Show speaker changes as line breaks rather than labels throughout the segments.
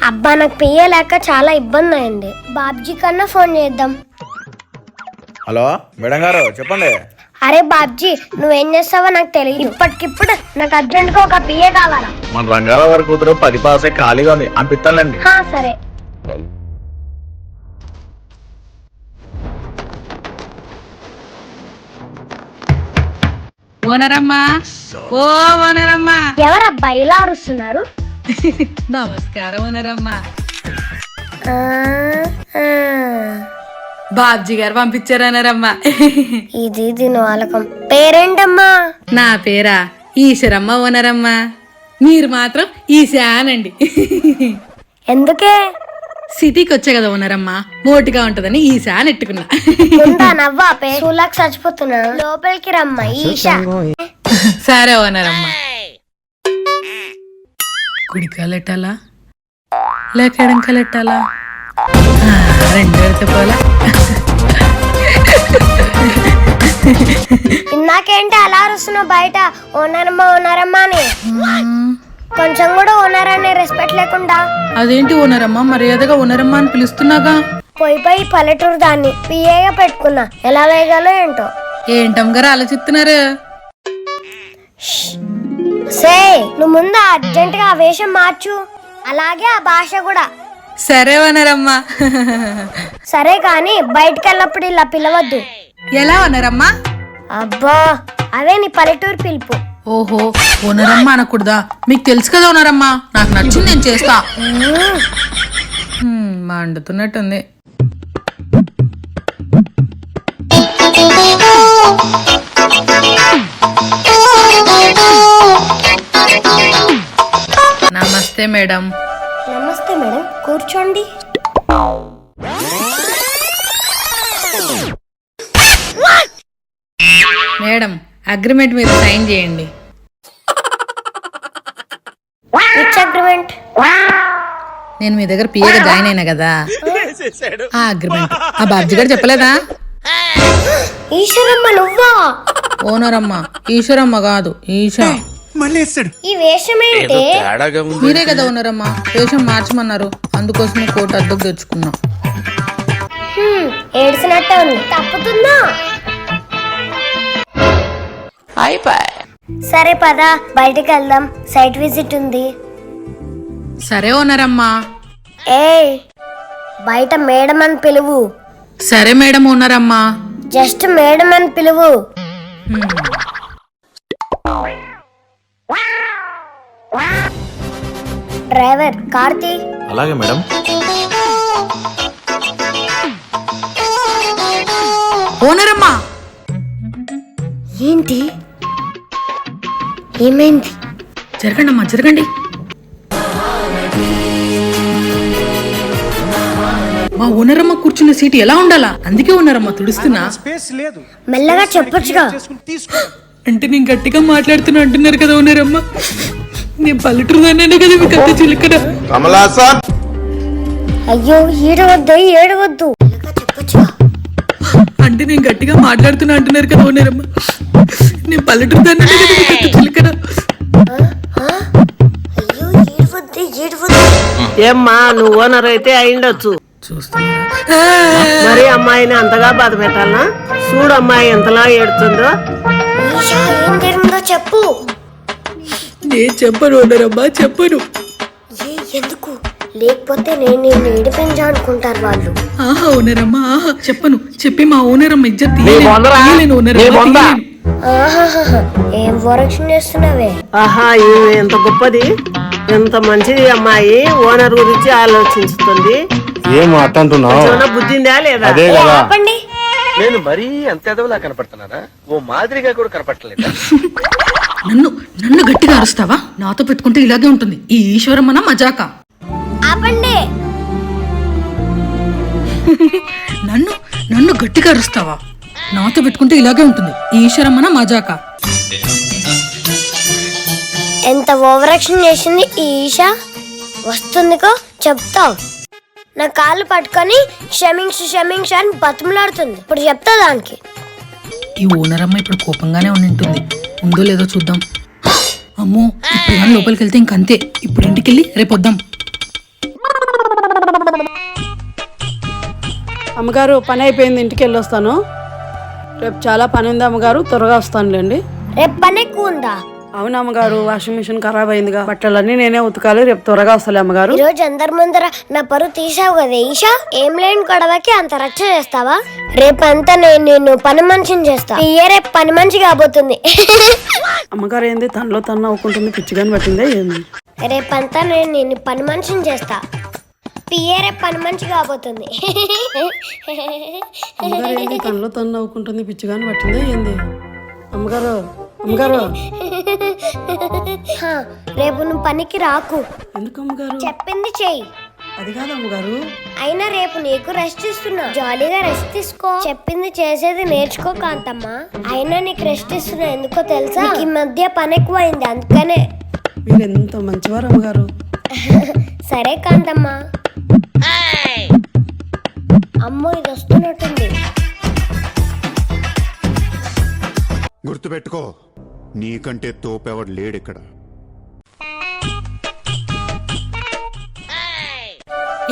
అబ్బా నాకు పియ్య లేక చాలా ఇబ్బంది అయింది. బాబ్జీ కన్నా ఫోన్ చేద్దాం.
హలో మేడం గారు చెప్పండి.
అరే బాబ్జీ, నువ్వేం చేస్తావో నాకు తెలియదు. ఇప్పటికిప్పుడు నాకు అర్జెంట్ గా ఒక పియ్య కావాలా.
మన రంగాల వారి కూతురు 10 పాసే ఖాళీగా ఉంది, పంపిస్తానండి.
సరే.
ఓనరమ్మా, ఓ ఓనరమ్మా.
ఎవరబ్బా ఇలా అరుస్తున్నారు?
నమస్కారం ఓనరమ్మా. బాబ్జీ గారు పంపించారన్నారమ్మా.
ఇది దీని వాళ్ళకం. పేరేంటమ్మా?
నా పేరా ఈశ్వరమ్మ ఓనరమ్మా. మీరు మాత్రం ఈశానండి.
ఎందుకే?
సిటీకి వచ్చే కదా ఓనరమ్మా, మోటుగా ఉంటదని ఈశా అని ఎట్టుకున్నా.
నవ్వా పేలాక్ చచ్చిపోతున్నాను, లోపలికి రమ్మా ఈశా.
సరే ఓనరమ్మా. కుడికాలెట్టాలా లేక ఎడంకాలెట్టాలా? రెండు పెడితే పోలా.
ఇందాకేంటి అలా అరుస్తున్నావు బయట? ఓనరమ్మా ఓనరమ్మా అని. కొంచెం కూడా ఓనర్ అనే రెస్పెక్ట్ లేకుండా.
అదేంటి ఓనరమ్మా, మర్యాదగా ఓనరమ్మా అని పిలుస్తున్నాగా.
పోయి పల్లెటూరు దాన్ని పిఏగా పెట్టుకున్నా. ఎలా వేగాలో ఏంటో.
ఏంటమ్ గారు ఆలోచిస్తున్నారు?
సే నువ్వు ముందు అర్జెంట్ గా ఆ వేషం మార్చు, అలాగే ఆ భాష కూడా.
సరే ఓనరమ్మా.
సరే కానీ బయటకు వెళ్ళినప్పుడు ఇలా పిలవద్దు.
ఎలా ఓనరమ్మా?
అబ్బా అదే నీ పల్లెటూరు పిలుపు.
ఓహో, ఓనరమ్మా అనకూడదా? మీకు తెలుసు కదా ఓనరమ్మా, నాకు నచ్చింది నేను చేస్తా. మండుతున్నట్టుంది. నమస్తే మేడం.
నమస్తే మేడం, కూర్చోండి.
మేడం అగ్రిమెంట్ మీద సైన్ చేయండి.
Which agreement?
నేను మీ దగ్గర పిఏగా జాయిన్ అయినా కదా, ఆ అగ్రిమెంట్. ఆ బాబ్జీ గారు చెప్పలేదా?
ఈశ్వరమ్మ నువ్వా?
ఓనరమ్మ ఈశ్వరమ్మ కాదు, ఈశా.
ఈ వేషం ఏంటి?
మీరే కదా ఓనరమ్మ, వేషం మార్చమన్నారు, అందుకోసమే కోట్ అద్దెకు తెచ్చుకున్నా.
ఏడ్చినట్టే ఉంది, తప్పుతుందా? సరే పద బయటికి వెళ్దాం, సైట్ విజిట్ ఉంది.
సరే ఓనరమ్మా.
ఏయ్ బయట మేడం అని పిలువు.
సరే మేడం ఓనరమ్మా.
జస్ట్ మేడం అని పిలువు. డ్రైవర్ కార్తీ.
అలాగే మేడం.
ఓనరమ్మా.
ఏంటి ఏమైంది?
జరగండి అమ్మా, జరగండి. మా ఓనరమ్మ కూర్చున్న సీట్ ఎలా ఉండాలా, అందుకే ఓనరమ్మ తుడుస్తున్నా.
మెల్లగా చెప్పొచ్చుగా.
అంటే నేను గట్టిగా మాట్లాడుతున్నా అంటున్నారు కదా ఓనరమ్మ. నేను పల్లెటూరు దాన్నే కదా మీకు అంత చిలకడ.
అయ్యో ఏడవద్దు ఏడవద్దు, చెప్పొచ్చుగా.
అంటే నేను గట్టిగా మాట్లాడుతున్నా అంటున్నారు కదా ఓనరమ్మ. నేను పల్లెటూరు దాన్నే కదా మీకు అంత చిలకడ.
అయ్యో ఏడవద్దు ఏడవద్దు.
ఏమ్మా నువ్వు ఓనర్ అయితే అయిండొచ్చు. మరి అమ్మాయిని అంతగా బాధ పెట్టాలనా? చూడు అమ్మాయి ఎంతలా ఏడుతుందో.
ఏం జరిగిందో చెప్పు.
నేను చెప్పను ఓనరమ్మా, చెప్పను.
ఎందుకు? లేకపోతే నేను నిన్ను ఏడిపించా అనుకుంటారు వాళ్ళు.
ఆహా ఓనరమ్మా, ఆహా చెప్పను. చెప్పి మా ఓనరమ్మ ఇజ్జత్
ఏం వరక్షణ చేస్తున్నావే?
ఆహా ఎంత గొప్పది, ఎంత మంచిది అమ్మాయి. ఓనర్ గురించి ఆలోచిస్తుంది.
ఏం మాట్లాడుతున్నావు?
బుద్ధిందా లేదా?
ఆపండి.
నేను మరీ అంత ఎదవలా కనపడుతున్నానా? ఓ మాదిరిగా కూడా కనపడలేదు.
నన్ను గట్టిగా అరుస్తావా? నాతో పెట్టుకుంటే ఇలాగే ఉంటుంది ఈ ఈశ్వరమ్మన మజాక.
ఆపండి.
నన్ను గట్టిగా అరుస్తావా? నాతో పెట్టుకుంటే ఇలాగే ఉంటుంది ఈ ఈశ్వరమ్మన మజాక.
ఎంత ఓవరాక్షన్ చేసింది ఈ ఈషా. వస్తుందికో చెప్తావు. నా కాళ్ళు పట్టుకొని క్షమించు క్షమించు అని బతుములాడుతుంది. ఇప్పుడు చెప్తా దానికి.
ఈ ఓనరమ్మ ఇప్పుడు కోపంగానే ఉంటుంది, ఉందో లేదో చూద్దాం. అమ్మో ఇప్పుడు లోపలికి వెళ్తే ఇంకంతే. ఇప్పుడు ఇంటికి వెళ్ళి రేపు వద్దాం.
అమ్మగారు పని అయిపోయింది, ఇంటికి వెళ్ళొస్తాను. రేపు చాలా పని ఉంది అమ్మగారు, త్వరగా వస్తానులేండి.
రేపు పని ఎక్కువ ఉందా?
అవును అమ్మగారు, వాషింగ్ మిషన్ ఖరాబ్ అయిందిగా, బట్టలన్నీ నేనే ఉతకాలి. రేపు త్వరగా వస్తాలే అమ్మగారు.
ఈ రోజు అందరి ముందర నా పరువు తీసావు కదా ఈషా. ఏం లేని గొడవకి అంత రచ్చ చేస్తావా? రేపంతా నేను నిన్ను పని మనిషిని చేస్తా. ఈ రేపు పని మనిషి కాబోతుంది.
అమ్మగారు ఏంది తనలో తను నవ్వుకుంటుంది, పిచ్చిగాని పట్టిందే ఏంది?
రేపంతా నేను నిన్ను పని మనిషిని చేస్తా. పియ్యే రేపు పని మనిషి కాబోతుంది.
అమ్మగారు ఏంది తనలో తను నవ్వుకుంటుంది, పిచ్చిగాని పట్టిందే ఏంది? అమ్మగారు అమ్మగారు
హా, రేపు నువ్వు పనికి రాకు.
ఎందుకు అమ్మగారు?
చెప్పింది చెయ్యి.
అది కాదు అమ్మగారు.
అయినా రేపు నీకు రెస్ట్ ఇస్తున్నా, జాలీగా రెస్ట్ తీసుకో. చెప్పింది చేసేది నేర్చుకో కాంతమ్మ. అయినా నీకు రెస్ట్ ఇస్తున్నా ఎందుకో తెలుసా? నీకు ఈ మధ్య పని ఎక్కువైంది అందుకనే.
మీరు ఎంత మంచివారు అమ్మగారు.
సరే కాంతమ్మ. అమ్మో ఇది వస్తున్నట్టుంది.
గుర్తుపెట్టుకో, నీకంటే తోపెవడు లేడిక్కడ.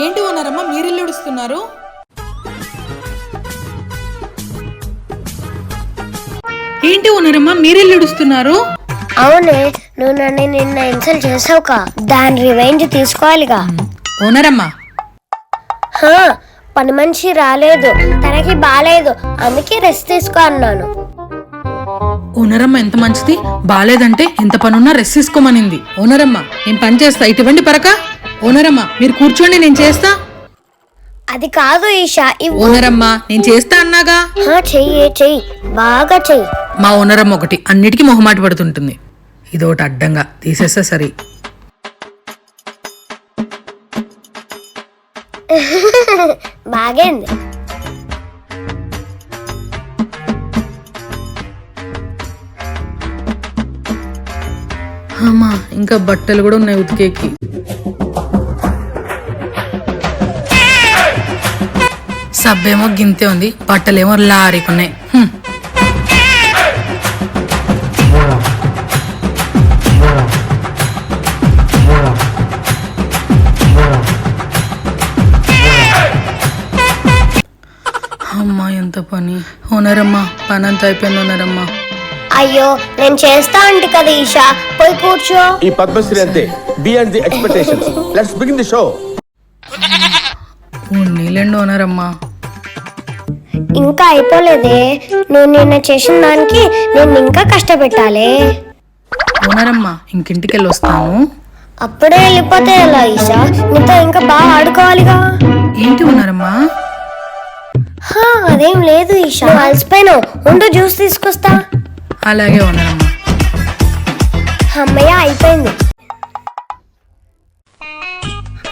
ఏంటి ఓనరమ్మ మీరిల్లు ఉడుస్తున్నారు? ఏంటి ఓనరమ్మ మీరిల్లు ఉడుస్తున్నారు?
అవునే, నువ్వు నన్ను నిన్న ఇన్సల్ట్ చేసావుగా, దాని రివెంజ్ తీసుకోవాలిగా.
ఓనరమ్మ
హా, పని మనిషి రాలేదు, తనకి బాలేదు, అందుకే రెస్ట్ తీసుకో అన్నాను.
ఓనరమ్మ ఎంత మంచిది, బాలేదంటే ఎంత పనున్నా రెస్ట్ తీసుకోమనింది. ఓనరమ్మ నేను పని చేస్తా, ఇటువంటి పరక. ఓనరమ్మ మీరు కూర్చోండి, నేను చేస్తా.
అది కాదు ఈషా.
ఓనరమ్మ నేను చేస్తా అన్నాగా.
చెయ్యి చెయ్యి, బాగా చెయ్యి.
మా ఓనరమ్మ ఒకటి అన్నిటికీ మొహమాట పడుతుంటుంది, ఇదోటి అడ్డంగా తీసేస్తా సరే.
బాగైంది.
అమ్మా ఇంకా బట్టలు కూడా ఉన్నాయి ఉతికేకి. సబ్బేమో గింతే ఉంది, బట్టలేమో లారీకి ఉన్నాయి. అమ్మా ఎంత పని. ఓనరమ్మా పని అంతా అయిపోయింది ఓనరమ్మా.
అయ్యో నేను చేస్తా అంటే కదా ఈషా, పోయి కూర్చో.
ఈ పద్మశ్రీ అంతే, beyond the expectations. Let's begin the show.
నీళ్ళండి ఓనరమ్మా.
ఇంకా అయిపోలేదే, నువ్వు నిన్న చేసిన దానికి నేను ఇంకా కష్టపెట్టాలి.
ఓనరమ్మా ఇంకింటికి వెళ్ళి వస్తాను.
అప్పుడే వెళ్ళిపోతే ఎలా ఈషా? నీతో ఇంకా బాగా ఆడుకోవాలిగా.
ఏంటి ఓనరమ్మా?
అదేం లేదు ఈషా, నువ్వు అలసిపోయినావు, ఉండు జ్యూస్ తీసుకొస్తా.
అలాగే ఓనరమ్మా.
అమ్మయ్య అయిపోయింది.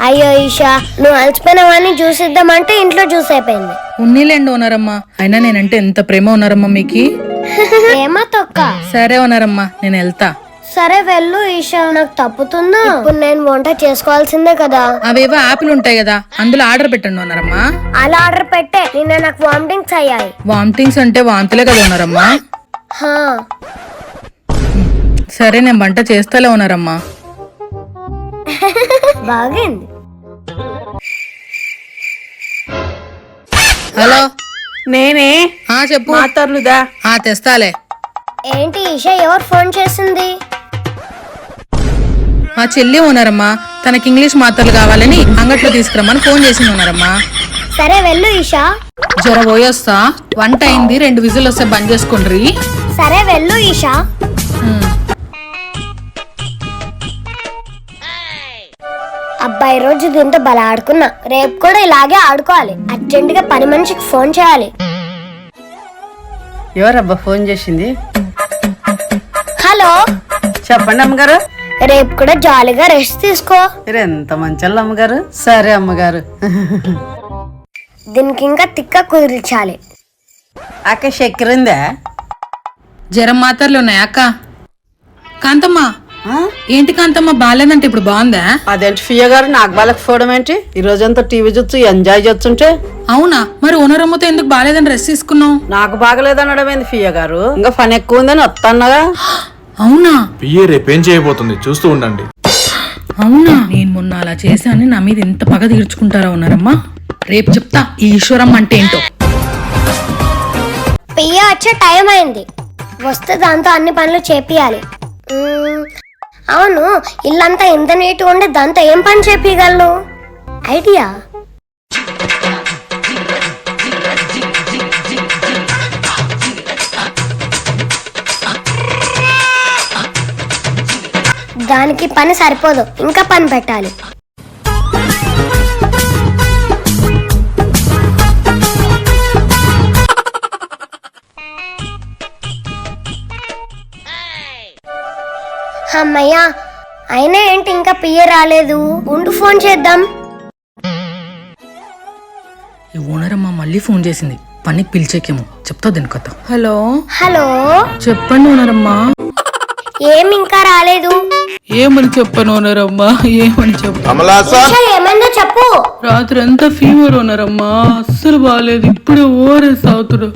అయ్యో ఈషా, నువ్వు అలసిపోయినావని జ్యూస్ ఇద్దామంటే ఇంట్లో జ్యూస్ అయిపోయింది.
ఉన్నీలేండి ఓనరమ్మా, అయినా నేనంటే ఎంత ప్రేమ ఓనరమ్మా మీకు.
ఏమా తొక్క.
సరే ఓనరమ్మా నేను వెళ్తా.
సరే వెళ్ళు ఈషా, నాకు తప్పుతుందా? ఇప్పుడు నేను వంట చేసుకోవాల్సిందే కదా.
అవేవో యాపిల్ ఉంటాయి కదా, అందులో ఆర్డర్ పెట్టండి ఓనరమ్మా.
అలా ఆర్డర్ పెట్టే, నిన్న నాకు వామిటింగ్స్ అయ్యాయి.
వామిటింగ్స్ అంటే వాంతులే కదా ఓనరమ్మా.
హా,
సరే నేను వంట చేస్తాలే ఓనరమ్మా.
బాగైంది.
హలో
నేనే.
చెప్పు.
మాతర్లుదా?
తెస్తాలే.
ఏంటి ఈషా, ఎవరు ఫోన్ చేసింది?
మా చెల్లి ఓనరమ్మా, తనకి ఇంగ్లీష్ మాత్రలు కావాలని అంగట్లో తీసుకురమ్మని ఫోన్ చేసింది ఓనరమ్మా.
సరే వెళ్ళు ఈషా.
జర పోయొస్తా, వంట అయింది, 2 విజిల్ వస్తే బంద్ చేసుకోండి.
సరే వెళ్ళు ఈషా. అబ్బాయి రోజు దీంతో బల ఆడుకున్నా, రేపు కూడా ఇలాగే ఆడుకోవాలి. అర్జెంట్ గా పని మనిషికి ఫోన్ చేయాలి.
ఎవరబ్బా ఫోన్ చేసింది?
హలో,
చెప్పండి అమ్మగారు.
రేపు కూడా జాలీగా రెస్ట్ తీసుకో.
మీరు ఎంత మంచి అమ్మగారు. సరే అమ్మగారు.
దీనికి ఇంకా తిక్క కుదిరించాలి.
అక్క చక్కెర ఉందా?
జ్వరం మాత్రలు ఉన్నాయి అక్క. కాంతమ్మ ఏంటి కాంతమ్మ బాగాలేదంటే ఇప్పుడు బాగుందా?
అదేంటి ఫియ్య గారు నాకు వాళ్ళకి పోవడం ఏంటి? ఈ రోజంతా టీవీ చూస్తూ ఎంజాయ్ చేస్తుంటే.
అవునా, మరి ఓనరమ్మతో ఎందుకు బాగాలేదని రెస్ట్ తీసుకున్నావు?
నాకు బాగలేదనడం ఏంది ఫియ్య గారు, ఇంకా పని ఎక్కువ ఉందని వస్తాన్నగా.
అవునా?
పియ్యే రేపేం చేయబోతుంది చూస్తూ ఉండండి.
అవునా, నేను మొన్న అలా చేశాను, నా మీద ఎంత పగ తీర్చుకుంటారా ఓనరమ్మా. రేపు చెప్తా ఈ ఈశ్వరమ్మ అంటే ఏంటో.
పియ్య వచ్చే టైం అయింది, వస్తే దాంతో అన్ని పనులు చేపియాలి. అవును, ఇల్లంతా ఇంత నీట్గా ఉండే దాంతో ఏం పని చేపియగలను? ఐడియా. దానికి పని సరిపోదు, ఇంకా పని పెట్టాలి. అమ్మయ్యా, అయినా ఏంటి ఇంకా పియ్య రాలేదు? ఉండు, ఫోన్ చేద్దాం.
ఈ ఓనరమ్మ మళ్ళీ ఫోన్ చేసింది, పనికి పిలిచేకేమో. చెప్తా దీని కథ. హలో
హలో,
చెప్పండి ఓనరమ్మ.
ఏం ఇంకా రాలేదు?
ఏమని చెప్పను ఓనరమ్మ, ఏమని చెప్పు.
ఉషా, ఏమైందో చెప్పు.
రాత్రి అంతా ఫీవర్ ఓనరమ్మ, అస్సలు బాగాలేదు. ఇప్పుడే ఓఆర్ఎస్ అవుతుడు.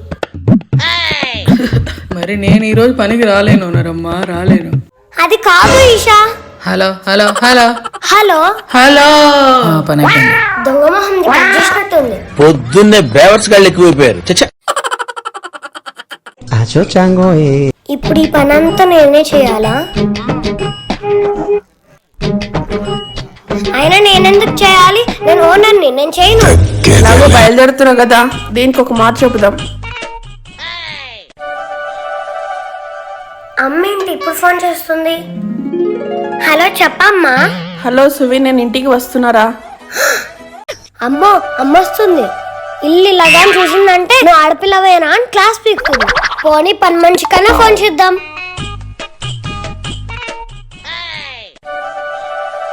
మరి నేను ఈ రోజు పనికి రాలేను ఓనరమ్మ, రాలేను.
అది కాదు Isha.
Hello hello hello
hello
hello. పని అయిపోయింది.
దొంగ మొహం కట్ చేసినట్టుంది.
పొద్దున్నే బేవర్స్ గాళ్ళు ఎక్కువైపోయారు. చచ్చా,
ఇప్పుడు ఈ పని అంతా నేనే చేయాలా? అయినా నేనెందుకు చేయాలి? నేను ఓనర్ని, నేను చేయను.
ఎలాగో బయలుదేరుతున్నావు కదా, దీనికి ఒక మాట చెబుదాం.
అమ్మ ఏంటి ఇప్పుడు ఫోన్ చేస్తుంది? హలో, చెప్పమ్మా.
హలో సువి, నేను ఇంటికి వస్తున్నారా?
అమ్మో, అమ్మ వస్తుంది. ఇల్లు ఇలాగా చూసిందంటే నువ్వు ఆడపిల్లవేనా అని క్లాస్ పీకుతుంది. పోనీ పని మనిషి కన్నా ఫోన్ చేద్దాం.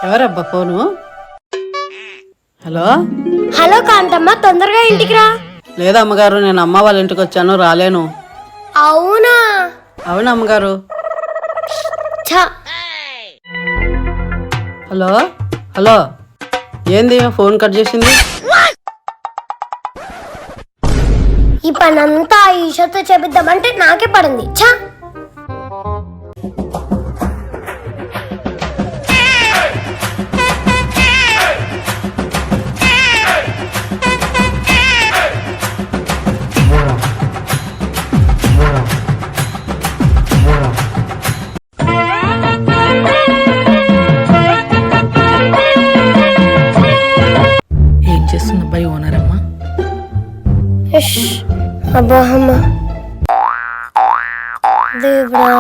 ఎవరబ్బా ఫోను? హలో.
హలో కాంతమ్మ, తొందరగా ఇంటికి రా.
లేదా అమ్మగారు, నేను అమ్మ వాళ్ళ ఇంటికి వచ్చాను, రాలేను.
అవునా?
అవును అమ్మగారు.
ఛ,
హలో హలో, ఏంది ఫోన్ కట్ చేసింది?
ఈ పని అంతా ఈషతో చేపిద్దామంటే నాకే పడింది. ఛ,
ఏం చేస్తుంది అబ్బాయి ఓనరమ్మ?
ఇష్, అబ్బా అమ్మ, దేవుడా.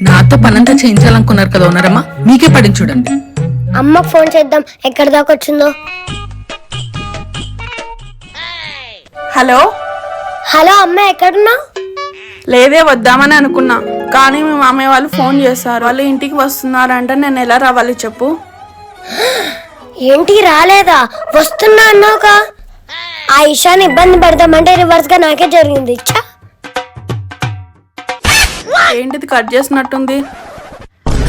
నాతో పనంతా చేయించాలనుకున్నారు కదా ఓనరమ్మ, మీకే పడింది చూడండి.
అమ్మకు ఫోన్ చేద్దాం, ఎక్కడి దాకా వచ్చిందో.
హలో.
హలో అమ్మ, ఎక్కడున్నా?
లేదే, వద్దామని అనుకున్నా, కానీ మీ మామయ్య వాళ్ళు ఫోన్ చేశారు. వాళ్ళు ఇంటికి వస్తున్నారంటే నేను ఎలా రావాలి చెప్పు?
ఏంటి రాలేదా? వస్తున్నా అన్నావుగా. ఆ ఇషాని ఇబ్బంది పడదామంటే రివర్స్ గా నాకే జరిగింది. ఛ!
ఏంటిది కట్ చేసినట్టుంది?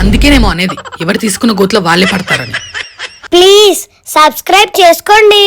అందుకేనేమో అనేది ఎవరు తీసుకున్న గోతులో వాళ్ళే పడతారని.
ప్లీజ్ సబ్స్క్రైబ్ చేసుకోండి.